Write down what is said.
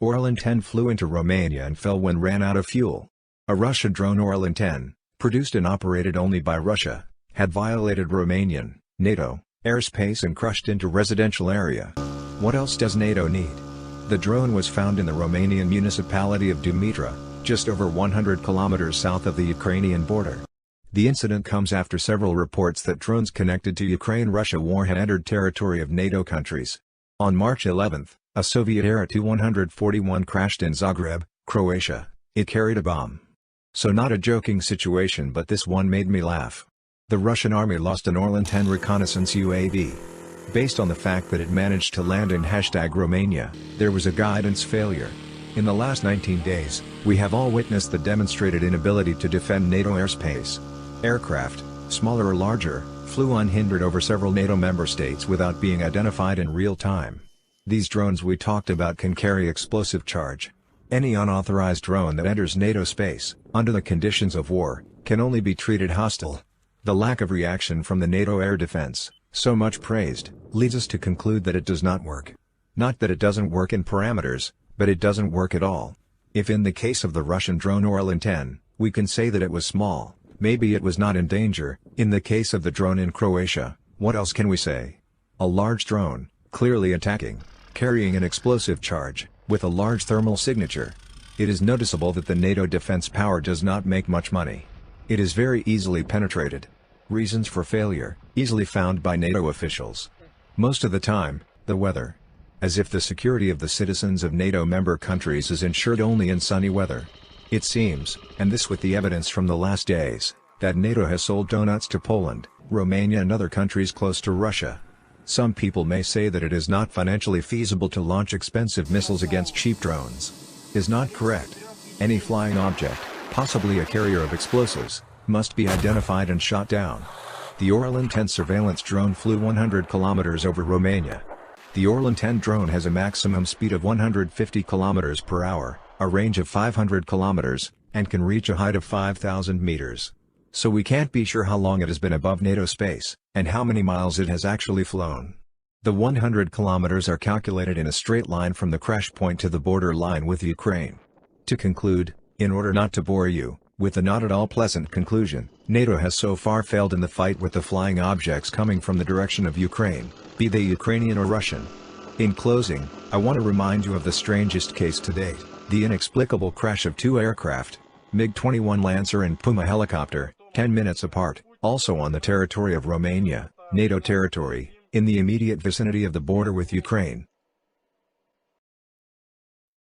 Orlan-10 flew into Romania and fell when ran out of fuel. A Russian drone Orlan-10, produced and operated only by Russia, had violated Romanian, NATO, airspace and crashed into residential area. What else does NATO need? The drone was found in the Romanian municipality of Dumitru, just over 100 kilometers south of the Ukrainian border. The incident comes after several reports that drones connected to Ukraine-Russia war had entered territory of NATO countries. On March 11, a Soviet-era Tu-141 crashed in Zagreb, Croatia. It carried a bomb. So not a joking situation, but this one made me laugh. The Russian army lost an Orlan-10 reconnaissance UAV. Based on the fact that it managed to land in #Romania, there was a guidance failure. In the last 19 days, we have all witnessed the demonstrated inability to defend NATO airspace. Aircraft, smaller or larger, flew unhindered over several NATO member states without being identified in real time. These drones we talked about can carry explosive charge. Any unauthorized drone that enters NATO space, under the conditions of war, can only be treated hostile. The lack of reaction from the NATO air defense, so much praised, leads us to conclude that it does not work. Not that it doesn't work in parameters, but it doesn't work at all. If in the case of the Russian drone Orlan-10, we can say that it was small, maybe it was not in danger, in the case of the drone in Croatia, what else can we say? A large drone, clearly attacking, carrying an explosive charge, with a large thermal signature. It is noticeable that the NATO defense power does not make much money. It is very easily penetrated. Reasons for failure, easily found by NATO officials. Most of the time, the weather. As if the security of the citizens of NATO member countries is ensured only in sunny weather. It seems, and this with the evidence from the last days, that NATO has sold donuts to Poland, Romania and other countries close to Russia. Some people may say that it is not financially feasible to launch expensive missiles against cheap drones. Is not correct. Any flying object, possibly a carrier of explosives, must be identified and shot down. The Orlan-10 surveillance drone flew 100 kilometers over Romania. The Orlan-10 drone has a maximum speed of 150 kilometers per hour, a range of 500 kilometers, and can reach a height of 5,000 meters. So we can't be sure how long it has been above NATO space, and how many miles it has actually flown. The 100 kilometers are calculated in a straight line from the crash point to the border line with Ukraine. To conclude, in order not to bore you with a not at all pleasant conclusion, NATO has so far failed in the fight with the flying objects coming from the direction of Ukraine, be they Ukrainian or Russian. In closing, I want to remind you of the strangest case to date, the inexplicable crash of two aircraft, MiG-21 Lancer and Puma helicopter, 10 minutes apart, also on the territory of Romania, NATO territory, in the immediate vicinity of the border with Ukraine.